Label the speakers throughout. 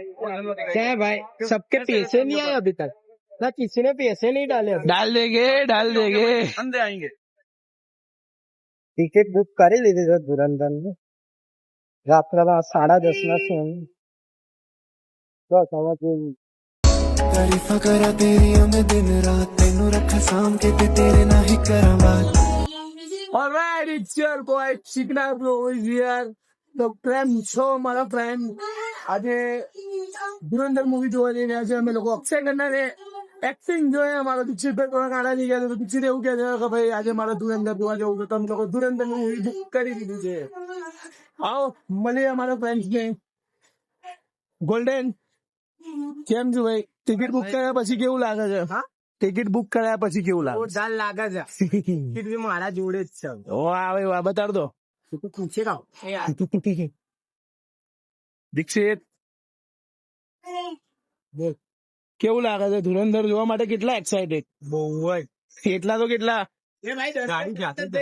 Speaker 1: क्या है भाई, सबके पैसे नहीं आए अभी तक ना, किसी ने पैसे नहीं डाले अभी।
Speaker 2: डाल देंगे
Speaker 3: अंदर आएंगे।
Speaker 1: टिकट बुक કરી લીધી છે ધુરંધર ની રાત્રના 10:30 ના શો બસ હવે જોઈ
Speaker 4: तारीफा करा तेरी मैं दिन रात तेनू रखा साम के ते तेरे ना ही करा बात।
Speaker 2: Alright, it's your boy Chikna Bro is here. તો ફ્રેન્ડ છો મારા ફ્રેન્ડ, આજે ધુરંધર મૂવી જોવા જઈ રહ્યા છે અમે લોકો. અક્ષય કન્નરે એક્ટિંગ જોઈએ, અમારા પિક્ચર પર થોડા ગાડા થઈ ગયા, તો પિક્ચર એવું કહે છે કે ભાઈ આજે મારે ધુરંધર જોવા જવું છે, તો અમે લોકો ધુરંધર મૂવી બુક કરી દીધું છે. આવો મળીએ અમારા ફ્રેન્ડ્સ ને. ગોલ્ડન કેમ છો ભાઈ? ટિકિટ બુક કર્યા પછી કેવું લાગે છે? ટિકિટ બુક કર્યા પછી કેવું લાગે?
Speaker 1: જોરદાર લાગે છે. ટિકિટ બી મારા જોડે જ છે.
Speaker 2: ઓ આવે બતાડ દો
Speaker 1: તું પૂછે રાવ
Speaker 2: દીક્ષિત, કેવું લાગે છે ધુરંધર જોવા માટે? કેટલા એક્સાઇટેડ?
Speaker 1: બહુ જ.
Speaker 2: કેટલા તો કેટલા?
Speaker 1: ગાડી જાતે જ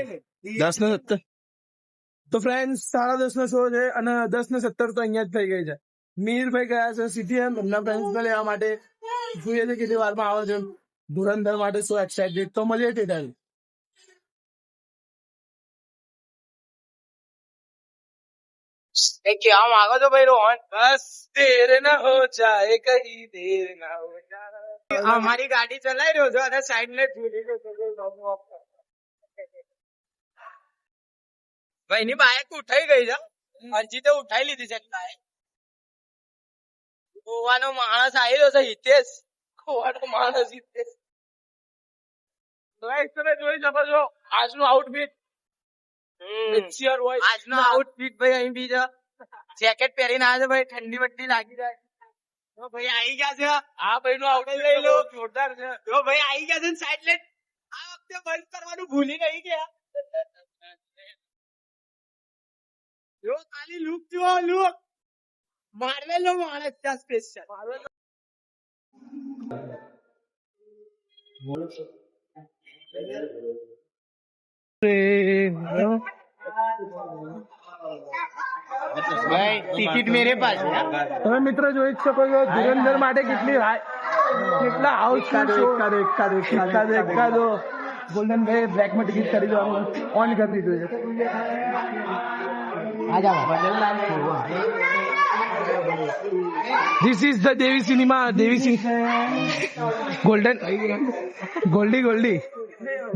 Speaker 2: 10:17. તો ફ્રેન્ડ 10:30 નો શો છે અને 10:17 તો અહીંયા જ થઈ ગઈ છે. મીરભાઈ ગયા છે સિટી એમના ફ્રેન્ડ્સ ને લેવા માટે. જોઈએ છે કેટલી વારમાં આવે છે ધુરંધર માટે. So excited. તો મળીએ ટેટર.
Speaker 1: क्या मांगो तो भाई रोहन,
Speaker 2: બસ દેર ના હો જાએ કहीं દેર ના હો જાए.
Speaker 1: हमारी गाड़ी चलाई रहो છો અને સાઈડ ને ભૂલી ગયો ભાઈ ની બાઇક ઉઠાઈ ગઈ છે. હજી તો ઉઠાઈ લીધી છે. ગોવાનો માણસ આવ્યો છે હિતેશ.
Speaker 2: ગોવાનો માણસ હિતેશ. તમે જોઈ શકો છો આજનું આઉટફિટ.
Speaker 1: આજનો આઉટફિટ ભાઈ અહીં બી છે. જેકેટ પહેરીને આવે છે ભાઈ, ઠંડી વઠંડી લાગી જાય તો ભાઈ આવી ગયા છે.
Speaker 2: આ ભાઈ નું આઉટફિટ
Speaker 1: લઈ લો.
Speaker 2: જોરદાર છે.
Speaker 1: તો ભાઈ આવી ગયા છે સાઈડ લેટ. આ વખતે બંધ કરવાનું ભૂલી નહીં ગયા. જો ખાલી લુક જુઓ, લુક માર્વેલ નો માણસ છે સ્પેશિયલ. ભાઈ ટિકિટ મેરે પાસ है.
Speaker 2: તમે મિત્ર જોઈ જ શકો છો ધુરંધર માટે કેટલા હાઉસફુલ એકાદો ગોલ્ડન ભાઈ બ્લેક માં ટિકિટ કરી દો, ઓન કરી દીધું છે. This is the Devi cinema. Goldy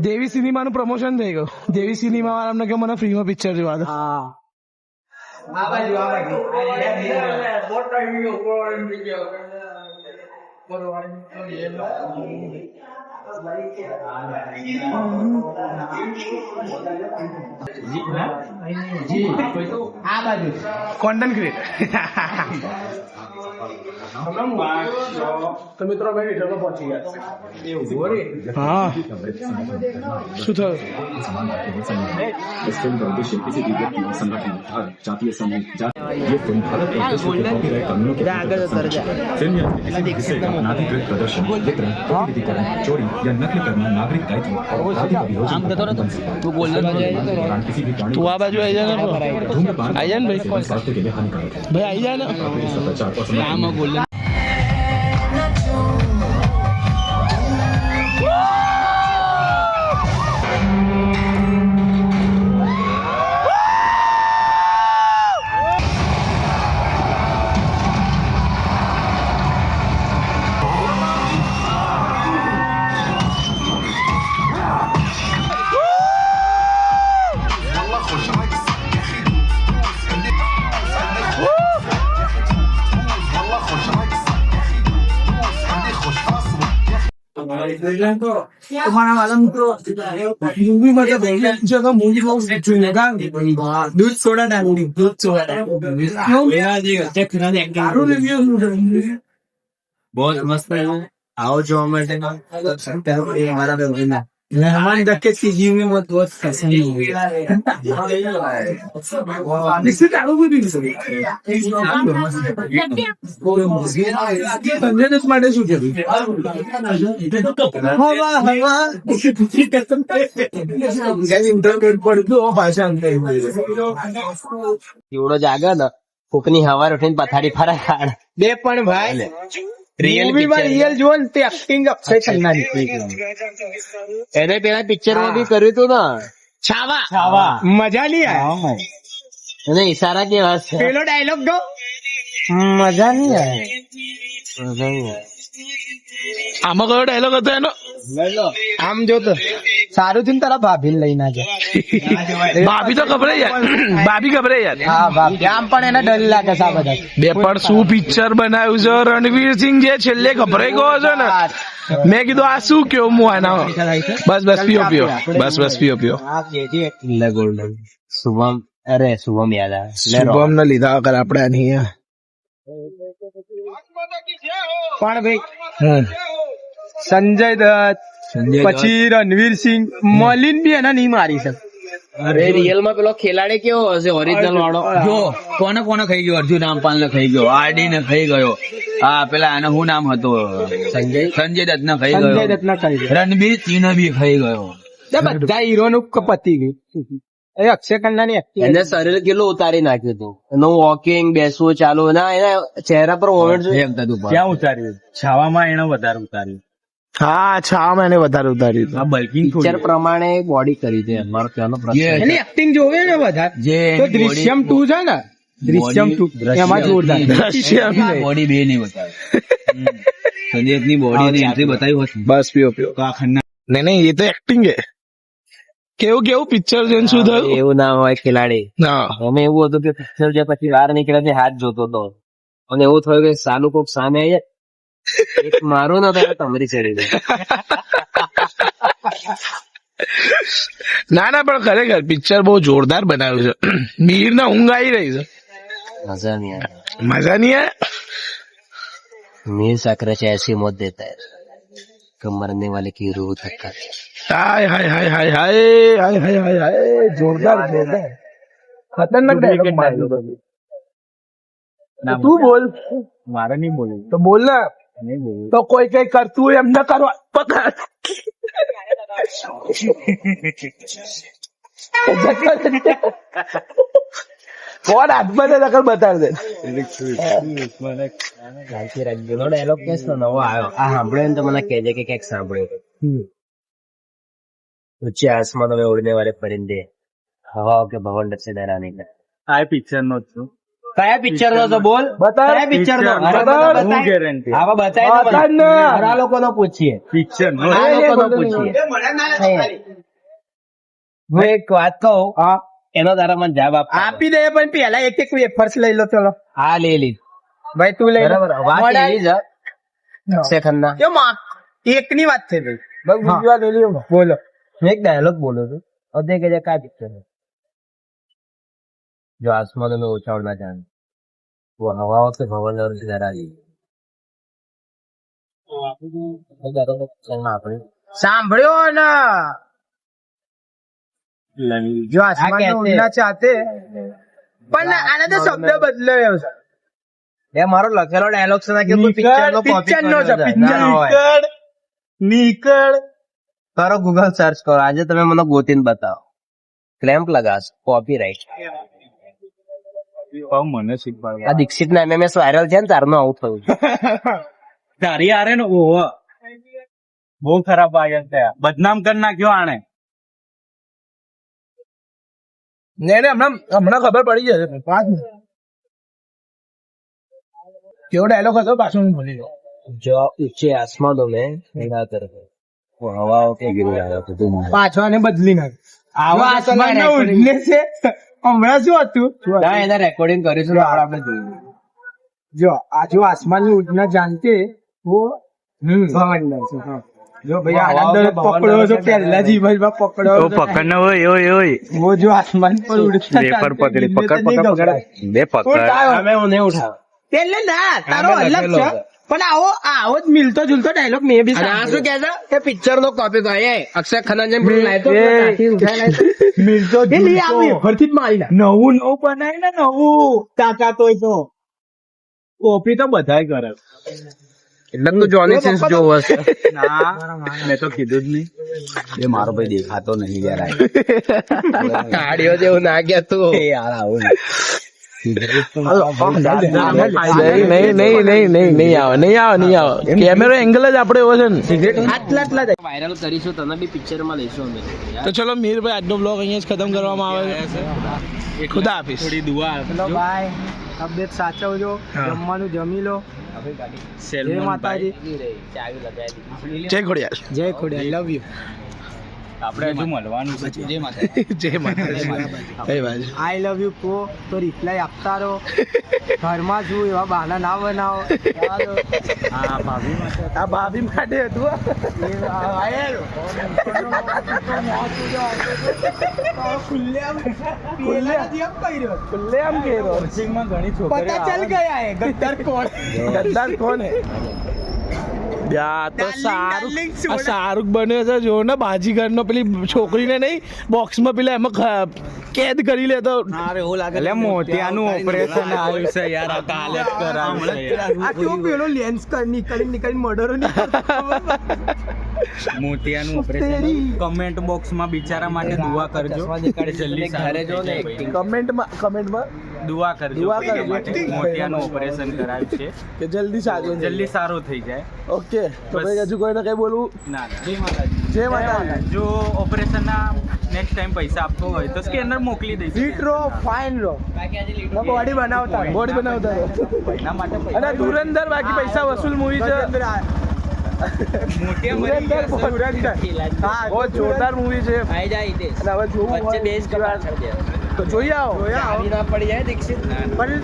Speaker 2: Devi cinema નું પ્રમોશન થઈ ગયું. દેવી સિનેમા વાળા અમને કે મને ફ્રીમાં પિક્ચર જોવા દો. Content creator. તો મિત્રો ભાઈ રિટર્ન પહોંચી ગયા. હા શું થયું?
Speaker 5: इस फिल्म का उद्देश्य किसी भी व्यक्ति संगठन धर्म जातीय समूह ये फिल्म भारत और विश्व के कॉपीराइट कानूनों के फिल्म या किसी भी विषय का अनाधिकृत प्रदर्शन वितरण प्रतिनिधिकरण चोरी या नकल करना नागरिक दायित्व और आदि का विरोध किसी भी प्राणी
Speaker 2: તું આ બાજુ આવી જા ને
Speaker 5: धूम्रपान
Speaker 2: आई जाए ना भाई।
Speaker 5: जीवन स्वास्थ्य के लिए हानिकारक है।
Speaker 2: ભાઈ આવી જાય ને.
Speaker 5: इसका प्रचार और समर्थन
Speaker 1: तुम्हारा वाला મિત્રો મૂવી માં જગહ મૂવી બહુ જોઈને दूध सोडा डाली दूध सोडा बहुत मस्त है. आओ जो हमारे हमारा मेहमान रखे चीजी में मत बहुत पसंद इससे चालू भी नहीं માટે શું છે ઇન્ટરનેટ પર તો ભાષા એવડો જાગે ને
Speaker 3: કોકની હવાર ઉઠીને પથારી ફરે ખાડ
Speaker 1: બે પણ ભાઈ
Speaker 3: Real
Speaker 1: મૂવીમાં
Speaker 3: picture.
Speaker 1: રિયલ જુઓ ને તે એક્ટિંગ અક્ષય ખન્નાની
Speaker 3: એને પેલા પિક્ચર માં બી કર્યું હતું ને
Speaker 1: છાવા મજા નહીં આવે
Speaker 3: એને ઈશારા કેવા છે
Speaker 1: પેલો ડાયલોગ તો મજા નહીં આવે
Speaker 2: આમાં કયો ડાયલોગ હતો એનો?
Speaker 1: આમ જો તો સારું થયું ને તારા ભાભી લઈને આજે
Speaker 2: ભાભી તો ગભરાઈ યાર, ભાભી ગભરાઈ યાર.
Speaker 1: હા ભાભી આમ પણ એને ડર લાગે છે આ બધા
Speaker 2: બે પણ શું પિક્ચર બનાવ્યું છે રણવીર સિંહ જે છેલ્લે ગભરાઈ ગયો છે ને, મેં કીધું આ શું કેવું હું આના. બસ પીઓ બસ પીઓ.
Speaker 3: ગોલ્ડન શુભમ યાદ આવે
Speaker 2: શુભમ ને લીધા વગર આપડે આની
Speaker 1: પણ ભાઈ સંજય દત્ત પછી રણવીર સિંહ મળીને બી એને નહીં મારી શકે.
Speaker 3: અરે રિયલ માં પેલો ખેલાડી કેવો હશે ઓરિજિનલ વાળો?
Speaker 6: જો કોને ખાઈ ગયો? અર્જુન રામપાલ ને ખાઈ ગયો, આરડી ને ખાઈ ગયો, હા પેલા એનો શું નામ હતું, સંજય દત્ત ને ખાઈ
Speaker 1: સંજય
Speaker 6: ગયો,
Speaker 1: દત્ત ના કરી
Speaker 6: રણબીર સિંહ ને બી ખાઈ ગયો.
Speaker 1: બધા હીરો નું પતી ગયું. એ અક્ષય ખન્નાની acting
Speaker 3: એને શરીર કેટલું ઉતારી નાખ્યું હતું, એનું વોકિંગ બેસવું ચાલુ ના એના ચહેરા પર મોમેન્ટ
Speaker 6: એક થતું પણ.
Speaker 5: ક્યાં ઉતાર્યું? છાવામાં એને વધારે ઉતાર્યું.
Speaker 2: હા છામાં એને વધારે ઉતાર્યું હતું.
Speaker 5: આ બલ્કિંગ
Speaker 3: પિક્ચર પ્રમાણે બોડી કરી છે મારો કહેવાનો પ્રશ્ન.
Speaker 1: એની એક્ટિંગ જોવે ને બધા
Speaker 6: જે
Speaker 1: તો દૃશ્યમ 2 છે ને, દૃશ્યમ 2 એમાં જોરદાર
Speaker 6: બોડી બે નહીં બતાવે. સંજય ની બોડી ની એન્ટ્રી બતાવી હોત ને
Speaker 2: બસ પીઓ
Speaker 6: તો આ ખન્ના
Speaker 2: નહીં એ તો એક્ટિંગ હે. કેવું પિક્ચર છે શું થયું?
Speaker 3: એવું ના હોય ખેલાડી.
Speaker 2: હા
Speaker 3: અમે એવું હતું કે પિક્ચર જે પછી વાર નીકળે છે હાથ જોતો હતો અને એવું થયું કે સાલું કોક સામે આવી જાય, એક મારું ના થાય તમારી ચડી જાય.
Speaker 2: ના પણ ખરેખર પિક્ચર બહુ જોરદાર બનાવ્યું છે. મીર ના ઊંઘ આવી રહી છે.
Speaker 3: મજા નહીં આવે.
Speaker 2: મજા નહીં આવે.
Speaker 3: मीर साकरा से ऐसी मौत देता है कि मरने वाले की रूह थका है.
Speaker 2: હાય જોરદાર ખતરનાક dialogue માર્યો. તું બોલ,
Speaker 5: મારે નહીં બોલવું.
Speaker 2: તો બોલ ને.
Speaker 5: નહીં બોલવું.
Speaker 2: તો કોઈ કઈ કરતું હોય એમ ન કરવા પકડ. કોણ હાથમાં નકલ બતાવી દે.
Speaker 3: રાજ્યનો ડાયલોગ કે નવો આવ્યો આ સાંભળ્યો ને તો મને કહેજે કે ક્યાંક સાંભળ્યો. ऊंचे आसमान में उड़ने वाले परिंदे हवाओं के भवन से डराने का.
Speaker 5: આ પિક્ચર નો જ છું.
Speaker 3: કયા પિક્ચર નો તો બોલ? કયા પિક્ચર નો?
Speaker 5: હું ગેરંટી.
Speaker 3: આવા બતાય આ લોકો નો પૂછીએ,
Speaker 5: પિક્ચર નો
Speaker 3: આ લોકો નો પૂછીએ. હું એક વાત કહું, એનો તારા મને જવાબ
Speaker 1: આપી દે પણ પેલા એક વેફર્સ લઈ લો. ચલો
Speaker 3: હા લઈ લીધ.
Speaker 1: ભાઈ તું લઈ લે.
Speaker 3: બરાબર વાત એવી છે અક્ષય ખન્ના.
Speaker 1: કેમ એક ની વાત થઈ ભાઈ. બીજી વાત ઓલી બોલો.
Speaker 3: मैं एक डायलॉग बोलो तो और देखे जाए क्या पिक्चर है जो आसमानों में ऊंचा उड़ना चाहे वो हवाओं से भवन और से डरा दी.
Speaker 1: સાંભળ્યો ને, જો આસમાન में उड़ना चाहते પણ આને તો શબ્દ બદલાયો છે.
Speaker 3: ये मारो लखेलो डायलॉग से ना कि कोई पिक्चर नो कॉपी
Speaker 1: પિક્ચર નો છે પિક્ચર.
Speaker 3: નીકળ કરો ગૂગલ સર્ચ કરો આજે તમે મને ગોતીને બતાવો. ક્લેમ્પ લગાશ કોપીરાઇટ.
Speaker 5: મને શીખવાડવા.
Speaker 3: આ દીક્ષિત ના એમએમએસ વાયરલ છે ને તારનું આવું થયું છે.
Speaker 5: તારી આરે ને ઓહો બહુ ખરાબ આવ્યા ત્યાં બદનામ કરી નાખ્યો આને.
Speaker 2: ને હમણાં ખબર પડી જશે. 5 મિનિટ. કેવો ડાયલોગ હતો પાછો હું ભૂલી ગયો.
Speaker 3: जो ऊंचे आसमानों में निगाह करके वो हवाओं के गिर रहा है तुम.
Speaker 1: પાછો આને બદલી નાખ.
Speaker 3: આવા
Speaker 1: આસમાન ના ઉડને છે હમણાં શું હતું
Speaker 3: ના એને રેકોર્ડિંગ કરીશું તો આપણે જોયું.
Speaker 1: જો જો આસમાન ની ઉડના જાનતે वो भवन में છે. हाँ. जो भैया आनंद पकड़ो जो पहला जीवन में पकड़ो
Speaker 5: તો પકડને ઓય ઓય ઓય
Speaker 1: वो जो आसमान पर उड़ता
Speaker 5: વેફર પકડી પકડ બે પકડ.
Speaker 3: અમે હું નહીં ઉઠાવ.
Speaker 1: એટલે ના તારો અલગ છે પણ આવો જ મિલતો જુલતો ડાયલોગ મેં બી
Speaker 3: અને આ શું કે છે કે પિક્ચર નો કોપી કરે અક્ષય ખન્ના જેમ લાયતો
Speaker 1: મિલતો જુલતો ફરથી જ મારી નવું બનાય ને નવું તાકાત હોય તો
Speaker 5: કોપી તો બધાય કરે.
Speaker 3: એટલે તું જોની સિન્સ જોવો છે.
Speaker 5: ના મેં તો કીધું જ નહીં. એ મારો ભાઈ દેખાતો નહીં યાર.
Speaker 3: કાઢ્યો જેવું ના ગયા તું.
Speaker 5: યાર આવું
Speaker 7: નહીં આવે કેમેરો એંગલ જ આપણે એવો છે ને.
Speaker 3: વાયરલ કરીશું તને બી પિક્ચર માં લઈશું અમે.
Speaker 7: તો ચલો મીરભાઈ આજનો બ્લોગ અહીંયા જ ખતમ કરવામાં આવે છે. ખુદા હાફિઝ.
Speaker 1: ચલો બાય, તબિયત સાચવજો, જમવાનું જમી લો. જય માતાજી,
Speaker 7: જય ખોડિયાર.
Speaker 1: જય ખોડિયાર, લવ યુ.
Speaker 6: આપણે હજુ મળવાનું છે. જય માતા.
Speaker 7: જય માતાજી. કઈ બાજુ
Speaker 1: આઈ લવ યુ કહો તો રિપ્લાય આપતા રહો. ઘરમાં છું એવા બહાના ના બનાવો.
Speaker 7: આ ભાભી માટે હતું ખુલ્લેઆમ કહેરો.
Speaker 1: પતા ચલ ગયા હે ગદ્દાર કોણ.
Speaker 7: ગદ્દાર કોણ હે? યા તો શાહરુખ બન્યો છે જો ને, બાજીગર નો પેલી છોકરીને નહીં બોક્સમાં પેલા એમાં કેદ કરી લેતો.
Speaker 1: એટલે મોતિયાનું ઓપરેશન આવ્યું છે યાર, કાલે જ કરાવ્યું છે યાર. આ કેવો પેલો લેન્સ નીકળી મર્ડરો
Speaker 6: મોતિયાનું ઓપરેશન. કમેન્ટ બોક્સમાં બિચારા માટે દુઆ કરજો. જલ્દી
Speaker 3: ઘરે જો ને
Speaker 7: કમેન્ટમાં
Speaker 6: દુઆ કરજો.
Speaker 7: દુઆ કરજો.
Speaker 6: એના માટે મોતિયાનું ઓપરેશન કરાવ્યું છે.
Speaker 7: કે જલ્દી સાજો
Speaker 6: જલ્દી સારું થઈ જાય.
Speaker 7: ઓકે તો ભાઈ હજુ કોઈને કઈ બોલવું?
Speaker 6: ના જય માતાજી.
Speaker 7: જય માતાજી.
Speaker 6: જો ઓપરેશનના નેક્સ્ટ ટાઈમ પૈસા આપવો હોય તો સ્કેનર મોકલી દઈશું.
Speaker 1: ફિટ રહો, ફાઇન રહો, બોડી બનાવતા રહો.
Speaker 7: બોડી બનાવતા રહો.
Speaker 6: એના માટે
Speaker 7: અને ધુરંધર બાકી પૈસા વસૂલ મૂવી છે. ધુરંધર બહુ જોરદાર મૂવી છે.
Speaker 3: આઈ જાય હિતેશ.
Speaker 7: અને હવે જોવું
Speaker 3: વચ્ચે બેસ
Speaker 7: હોય તો જોઈ આવો.
Speaker 3: આવી ના પડી જાય દીક્ષિત.
Speaker 1: પણ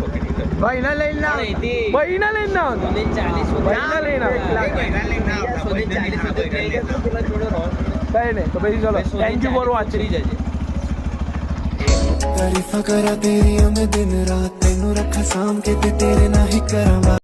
Speaker 1: ભાઈને લઈને ના આવતા.
Speaker 7: ભાઈના લઈને ના આવતા.
Speaker 3: 40
Speaker 7: ભાઈના લઈને આવતા. કઈ નહીં તો પછી ચલો થેન્ક યુ ફોર વોચિંગ.
Speaker 4: तारीफा करा तेरी मैं दिन रात तेनू रखा साम के ते तेरे ना ही करा